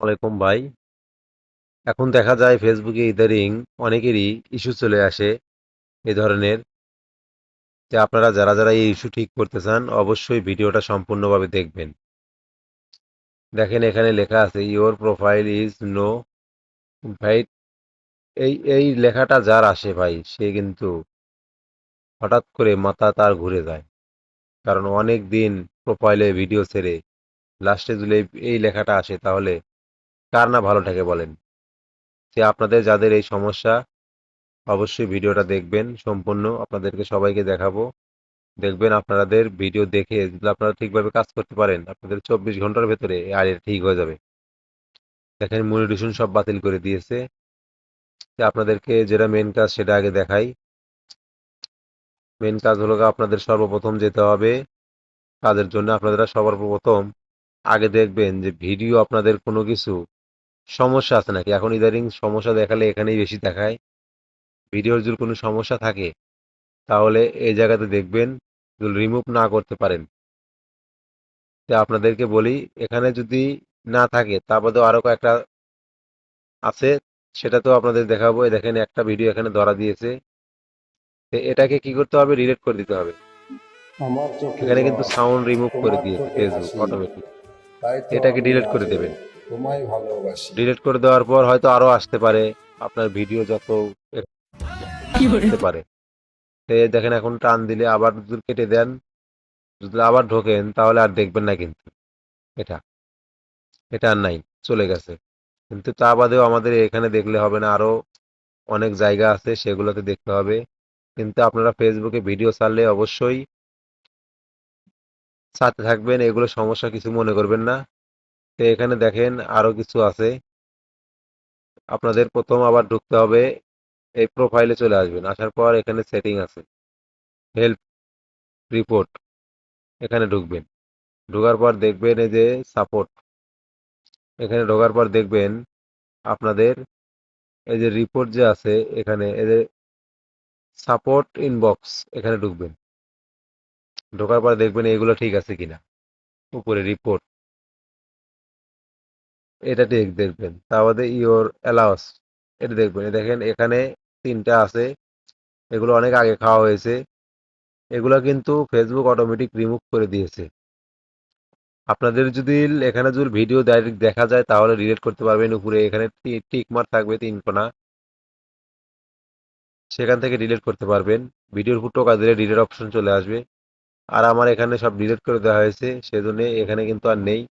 আলাইকুম ভাই। এখন দেখা যায় ফেসবুকে ইদারিং অনেকেরই ইস্যু চলে আসে এই ধরনের, যে আপনারা যারা যারা এই ইস্যু ঠিক করতে চান অবশ্যই ভিডিওটা সম্পূর্ণভাবে দেখবেন। দেখেন এখানে লেখা আছে ইওর প্রোফাইল ইজ নো ভাই। এই লেখাটা যার আসে ভাই সে কিন্তু হঠাৎ করে মাথা তার ঘুরে যায়। কারণ অনেক দিন প্রোফাইলে ভিডিও ছেড়ে লাস্টে যদি এই লেখাটা আসে তাহলে কার না ভালো থাকে বলেন। যে আপনাদের যাদের এই সমস্যা অবশ্যই ভিডিওটা দেখবেন সম্পূর্ণ, আপনাদেরকে সবাইকে দেখাবো। দেখবেন আপনাদের ভিডিও দেখে যদি আপনারা ঠিকভাবে কাজ করতে পারেন আপনাদের 24 ঘন্টার ভেতরে আর এটা ঠিক হয়ে যাবে। দেখেন মনিটেশন সব বাতিল করে দিয়েছে। যে আপনাদেরকে যেটা মেন কাজ সেটা আগে দেখাই। মেন কাজ হলো আপনাদের সর্বপ্রথম যেতে হবে কাজের জন্য। আপনারা সবার প্রথম আগে দেখবেন যে ভিডিও আপনাদের কোনো কিছু সমস্যা আছে নাকি। এখন ইদারিং সমস্যা দেখালে এখানেই বেশি দেখায়। ভিডিওর যদি কোনো সমস্যা থাকে তাহলে এই জায়গাতে দেখবেন যদি রিমুভ না করতে পারেন। তো আপনাদেরকে বলি এখানে যদি না থাকে তা বাদেও আরো কয়েকটা আছে, সেটা তো আপনাদের দেখাবো। এই দেখেন একটা ভিডিও এখানে ধরা দিয়েছে। তো এটাকে কি করতে হবে, ডিলিট করে দিতে হবে। আমার চোখে এখানে কিন্তু জল, সাউন্ড রিমুভ করে তোমার দিয়েছে ঠোঁটে ফেসবুক হাসি, অটোমেটিক। তাই তো এটাকে আমি ডিলিট করে আজও দেবেন। তোমায় ভালোবাসি। ডিলিট করে দেওয়ার পর হয়তো আরো আসতে পারে, আপনার ভিডিও যত আসতে পারে। তো এই দেখেন এখন টান দিলে আবার যদি কেটে দেন, যদি আবার ঢোকেন তাহলে আর দেখবেন না কিন্তু। এটা এটা আর নাই, চলে গেছে। কিন্তু তা বাদেও আমাদের এখানে দেখলে হবে না, আরো অনেক জায়গা আছে সেগুলোতে দেখতে হবে। কিন্তু আপনারা ফেসবুকে ভিডিও ছাড়লে অবশ্যই সাথে থাকবেন, এগুলো সমস্যা কিছু মনে করবেন না। তো এখানে দেখেন আরো কিছু আছে। আপনাদের প্রথম আবার ঢুকতে হবে, এই প্রোফাইলে চলে আসবেন। আসার পর এখানে সেটিং আছে, হেল্প রিপোর্ট, এখানে ঢুকবেন। ঢোকার পর দেখবেন এই যে সাপোর্ট, এখানে ঢোকার পর দেখবেন আপনাদের এই যে রিপোর্ট যে আছে এখানে এই যে সাপোর্ট ইনবক্স, এখানে ঢুকবেন। ঢোকার পর দেখবেন এগুলো ঠিক আছে কিনা। উপরে রিপোর্ট এটা ঠিক দেখবেন। তা বাদে ইওর অ্যালাউস এটা দেখবেন। দেখেন এখানে তিনটা আছে, এগুলো অনেক আগে খাওয়া হয়েছে। এগুলো কিন্তু ফেসবুক অটোমেটিক রিমুভ করে দিয়েছে। আপনাদের যদি এখানে যদি ভিডিও ডাইরেক্ট দেখা যায় তাহলে ডিলিট করতে পারবেন। উপরে এখানে টিক মার্ক থাকবে 3 কোনা, সেখান থেকে ডিলিট করতে পারবেন। ভিডিওর উপর টোকা দিলে ডিলিট অপশন চলে আসবে। আর আমার এখানে সব ডিলিট করে দেওয়া হয়েছে সেজন্য এখানে কিন্তু আর নেই।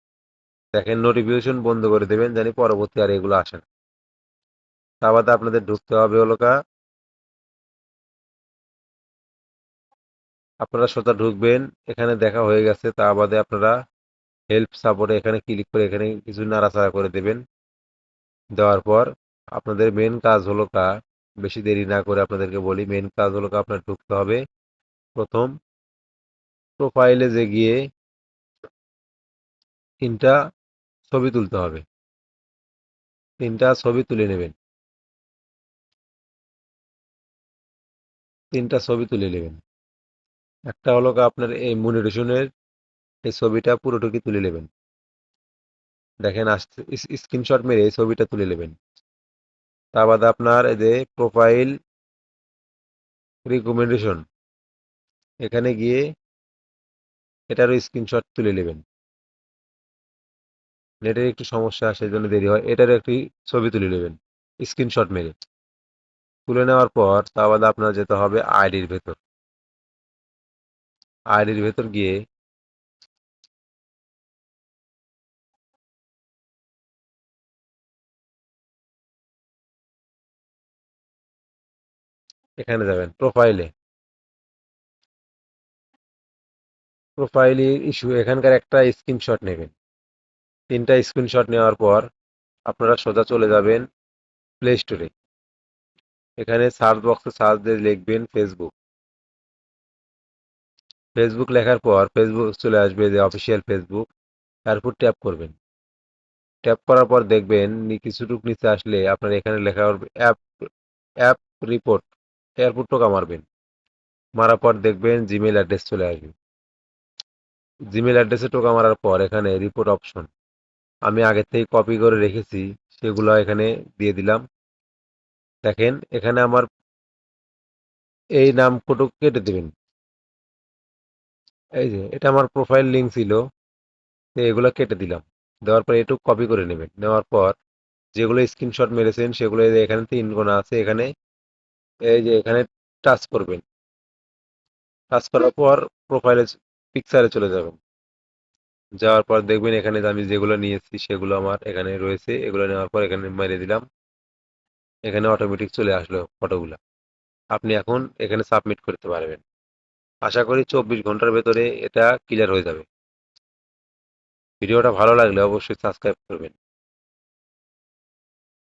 দেখেন নোটিফিকেশন বন্ধ করে দেবেন জানি পরবর্তী আর এগুলো আসে না। তা বাদে আপনাদের ঢুকতে হবে হলো আপনারা সোজা ঢুকবেন। এখানে দেখা হয়ে গেছে। তা বাদে আপনারা হেল্প সাপোর্টে এখানে ক্লিক করে এখানে কিছু নাড়াচাড়া করে দেবেন। দেওয়ার পর আপনাদের মেন কাজ হলো বেশি দেরি না করে আপনাদেরকে বলি, মেন কাজ হলো আপনার ঢুকতে হবে প্রথম প্রোফাইলে যে গিয়ে তিনটা ছবি তুলতে হবে। তিনটা ছবি তুলে নেবেন। তিনটা ছবি তুলে নেবেন। একটা হলো আপনার এই মনিটেশনের এই ছবিটা পুরোটুকি তুলে নেবেন। দেখেন আসছে, স্ক্রিনশট মেরে এই ছবিটা তুলে নেবেন। তা বাদে আপনার এই যে প্রোফাইল রিকমেন্ডেশন, এখানে গিয়ে এটারও স্ক্রিনশট তুলে নেবেন। নেটের একটু সমস্যা সেই জন্য দেরি হয়। এটারও একটি ছবি তুলে নেবেন স্ক্রিনশট মেরে। তুলে নেওয়ার পর তা বাদে আপনার যেতে হবে আইডির ভেতর। আইডির ভেতর গিয়ে এখানে যাবেন প্রোফাইলে। প্রোফাইলে ইস্যু এখানকার একটা স্ক্রিনশট নেবেন। তিনটা স্ক্রিনশট নেওয়ার পর আপনারা সোজা চলে যাবেন প্লে স্টোরে। এখানে সার্চ বক্সে সার্চ দিয়ে লিখবেন ফেসবুক। ফেসবুক লেখার পর ফেসবুক চলে আসবে যে অফিসিয়াল ফেসবুক, তারপর ট্যাপ করবেন। ট্যাপ করার পর দেখবেন কিছুটুক নিচে আসলে আপনার এখানে লেখা হবে অ্যাপ অ্যাপ রিপোর্ট। এয়ারপোর্ট টোকা মারবেন। মারার পর দেখবেন জিমেইল অ্যাড্রেস চলে আসবে। জিমেইল অ্যাড্রেসে টোকা মারার পর এখানে রিপোর্ট অপশন, আমি আগের থেকে কপি করে রেখেছি সেগুলো এখানে দিয়ে দিলাম। দেখেন এখানে আমার এই নাম কোটো কেটে দেবেন। এই যে এটা আমার প্রোফাইল লিঙ্ক ছিল, তো এগুলো কেটে দিলাম। দেওয়ার পর এটুকু কপি করে নেবেন। নেওয়ার পর যেগুলো স্ক্রিনশট মেরেছেন সেগুলো এই যে এখানে 3 কোণা আছে, এখানে এই যে এখানে টাচ করবেন। টাচ করার পর প্রোফাইলে পিকচারে চলে যাবেন। যাওয়ার পর দেখবেন এখানে যে আমি যেগুলো নিয়েছি সেগুলো আমার এখানে রয়েছে। এগুলো নেওয়ার পর এখানে মেরে দিলাম। এখানে অটোমেটিক চলে আসলো ফটোগুলা। আপনি এখন এখানে সাবমিট করতে পারবেন। আশা করি 24 ঘন্টার ভেতরে এটা ক্লিয়ার হয়ে যাবে। ভিডিওটা ভালো লাগলে অবশ্যই সাবস্ক্রাইব করবেন।